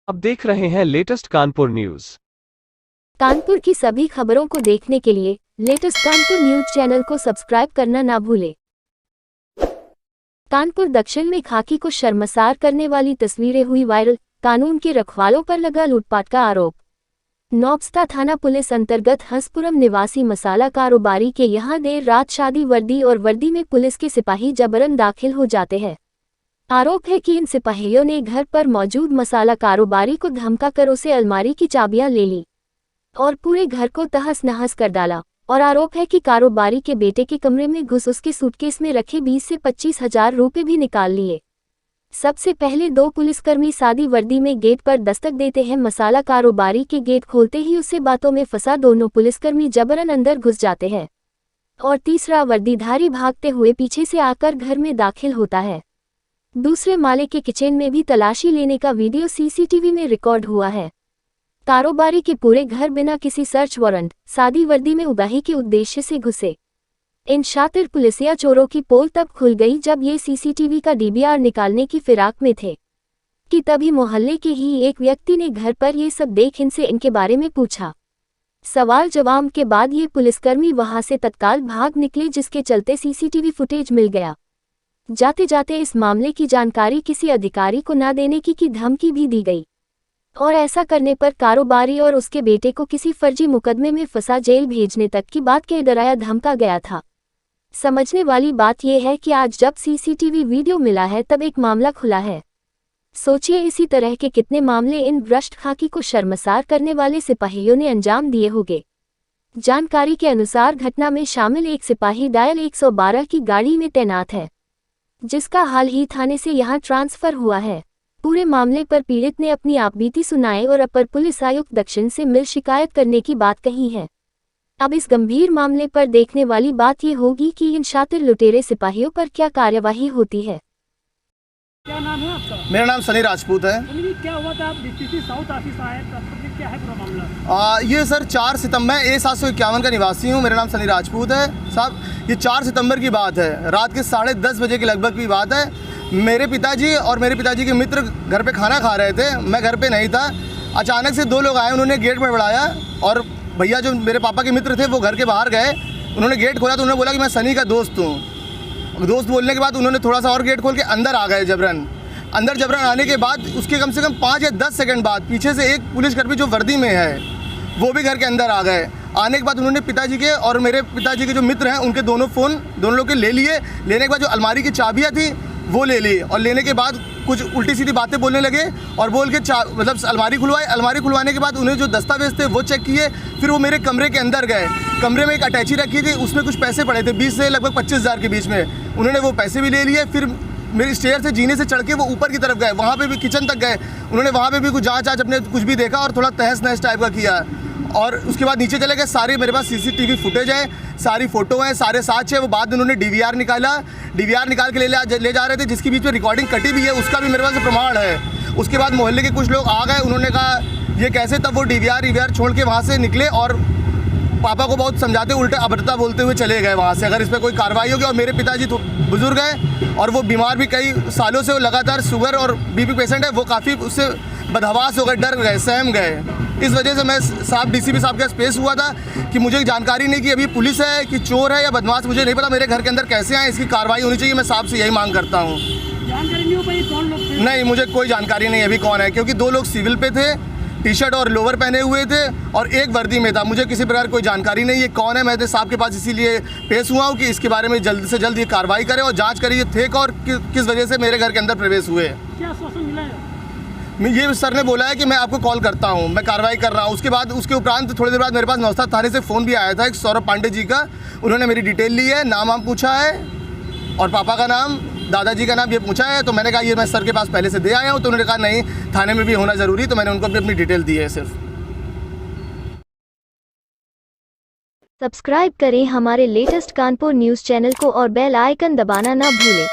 आप देख रहे हैं लेटेस्ट कानपुर न्यूज। कानपुर की सभी खबरों को देखने के लिए लेटेस्ट कानपुर न्यूज चैनल को सब्सक्राइब करना ना भूलें। कानपुर दक्षिण में खाकी को शर्मसार करने वाली तस्वीरें हुई वायरल। कानून के रखवालों पर लगा लूटपाट का आरोप। नौबस्ता थाना पुलिस अंतर्गत हंसपुरम निवासी मसाला कारोबारी के यहां देर रात शादी वर्दी और वर्दी में पुलिस के सिपाही जबरन दाखिल हो जाते हैं। आरोप है कि इन सिपाहियों ने घर पर मौजूद मसाला कारोबारी को धमकाकर उसे अलमारी की चाबियां ले ली और पूरे घर को तहस नहस कर डाला। और आरोप है कि कारोबारी के बेटे के कमरे में घुस उसके सूटकेस में रखे 20 से 25 हजार रुपये भी निकाल लिए। सबसे पहले दो पुलिसकर्मी सादी वर्दी में गेट पर दस्तक देते हैं। मसाला कारोबारी के गेट खोलते ही उससे बातों में फंसा दोनों पुलिसकर्मी जबरन अंदर घुस जाते हैं और तीसरा वर्दीधारी भागते हुए पीछे से आकर घर में दाखिल होता है। दूसरे माले के किचन में भी तलाशी लेने का वीडियो सीसीटीवी में रिकॉर्ड हुआ है। कारोबारी के पूरे घर बिना किसी सर्च वारंट सादी वर्दी में उगाही के उद्देश्य से घुसे। इन शातिर पुलिसिया चोरों की पोल तब खुल गई जब ये सीसीटीवी का डीवीआर निकालने की फिराक में थे कि तभी मोहल्ले के ही एक व्यक्ति ने घर पर ये सब देख इनसे इनके बारे में पूछा। सवाल जवाब के बाद ये पुलिसकर्मी वहां से तत्काल भाग निकले, जिसके चलते सीसीटीवी फुटेज मिल गया। जाते जाते इस मामले की जानकारी किसी अधिकारी को न देने की धमकी भी दी गई और ऐसा करने पर कारोबारी और उसके बेटे को किसी फर्जी मुकदमे में फंसा जेल भेजने तक की बात कह डराया धमका गया था। समझने वाली बात यह है कि आज जब सीसीटीवी वीडियो मिला है तब एक मामला खुला है। सोचिए इसी तरह के कितने मामले इन भ्रष्ट खाकी को शर्मसार करने वाले सिपाहियों ने अंजाम दिए होंगे। जानकारी के अनुसार घटना में शामिल एक सिपाही डायल 112 की गाड़ी में तैनात है, जिसका हाल ही थाने से यहां ट्रांसफर हुआ है। पूरे मामले पर पीड़ित ने अपनी आपबीती सुनाई और अपर पुलिस आयुक्त दक्षिण से मिल शिकायत करने की बात कही है। अब इस गंभीर मामले पर देखने वाली बात ये होगी कि इन शातिर लुटेरे सिपाहियों पर क्या कार्यवाही होती है। क्या नाम है आपका? मेरा नाम सनी राजपूत है। क्या हुआ था? आप डीसीपी साउथ ऑफिस आए, क्या है पूरा मामला? ये सर 4 सितंबर A751 का निवासी हूँ। मेरा नाम सनी राजपूत है साहब। ये 4 सितंबर की बात है, रात के 10:30 बजे के लगभग की बात है। मेरे पिताजी और मेरे पिताजी के मित्र घर पे खाना खा रहे थे, मैं घर पे नहीं था। अचानक से 2 लोग आए, उन्होंने गेट में बढ़ाया और भैया जो मेरे पापा के मित्र थे वो घर के बाहर गए। उन्होंने गेट खोला तो उन्होंने बोला कि मैं सनी का दोस्त हूँ। दोस्त बोलने के बाद उन्होंने थोड़ा सा और गेट खोल के अंदर आ गए जबरन। अंदर जबरन आने के बाद उसके कम से कम 5 या 10 सेकंड बाद पीछे से एक पुलिसकर्मी जो वर्दी में है वो भी घर के अंदर आ गए। आने के बाद उन्होंने पिताजी के और मेरे पिताजी के जो मित्र हैं उनके दोनों फ़ोन दोनों लोग के ले लिए। लेने के बाद जो अलमारी की चाबियाँ थी वो ले ली और लेने के बाद कुछ उल्टी सीधी बातें बोलने लगे और बोल के मतलब अलमारी खुलवाई। अलमारी खुलवाने के बाद उन्हें जो दस्तावेज थे वो चेक किए। फिर वो मेरे कमरे के अंदर गए। कमरे में एक अटैची रखी थी, उसमें कुछ पैसे पड़े थे 20 से लगभग 25 हज़ार के बीच में। उन्होंने वो पैसे भी ले लिए। फिर मेरी स्टेयर से जीने से चढ़ के वो ऊपर की तरफ गए, वहाँ पे भी किचन तक गए। उन्होंने वहाँ पे भी कुछ जाँच अपने कुछ भी देखा और थोड़ा तहस नहस टाइप का किया और उसके बाद नीचे चले गए। सारे मेरे पास सीसीटीवी फुटेज है, सारी फ़ोटो हैं, सारे साक्ष्य है। वो बाद में उन्होंने डीवीआर निकाला, डीवीआर निकाल के ले जा रहे थे, जिसके बीच में रिकॉर्डिंग कटी भी है, उसका भी मेरे पास प्रमाण है। उसके बाद मोहल्ले के कुछ लोग आ गए, उन्होंने कहा ये कैसे, तब वो डीवीआर छोड़ के वहाँ से निकले और पापा को बहुत समझाते उल्टा अभद्रता बोलते हुए चले गए वहाँ से, अगर इस पर कोई कार्रवाई होगी। और मेरे पिताजी तो बुजुर्ग हैं और वो बीमार भी कई सालों से, वो लगातार शुगर और बीपी पेशेंट है। वो काफ़ी उससे बदहवास हो गए, डर गए, सहम गए। इस वजह से मैं साहब डीसीपी साहब के पेश हुआ था कि मुझे जानकारी नहीं कि अभी पुलिस है कि चोर है या बदमाश, मुझे नहीं पता मेरे घर के अंदर कैसे आए, इसकी कार्रवाई होनी चाहिए। मैं साहब से यही मांग करता हूँ। जानकारी नहीं हो पाई कौन लोग थे? नहीं, मुझे कोई जानकारी नहीं अभी कौन है, क्योंकि 2 लोग सिविल पे थे, टी-शर्ट और लोअर पहने हुए थे और एक वर्दी में था। मुझे किसी प्रकार कोई जानकारी नहीं है कौन है। मैं तो साहब के पास इसीलिए पेश हुआ हूँ कि इसके बारे में जल्द से जल्द ये कार्रवाई करें और जांच करें ये थे और किस वजह से मेरे घर के अंदर प्रवेश हुए। क्या आश्वासन मिला है? ये सर ने बोला है कि मैं आपको कॉल करता हूँ, मैं कार्रवाई कर रहा हूँ। उसके उपरांत थोड़ी देर बाद मेरे पास नौबस्ता थाने से फ़ोन भी आया था एक सौरभ पांडे जी का। उन्होंने मेरी डिटेल ली है, नाम पूछा है और पापा का नाम, दादाजी का नाम ये पूछा है। तो मैंने कहा ये मैं सर के पास पहले से दे आया हूँ। तो उन्होंने कहा नहीं, थाने में भी होना ज़रूरी, तो मैंने उनको भी अपनी डिटेल दी है सिर्फ। सब्सक्राइब करें हमारे लेटेस्ट कानपुर न्यूज़ चैनल को और बेल आइकन दबाना ना भूलें।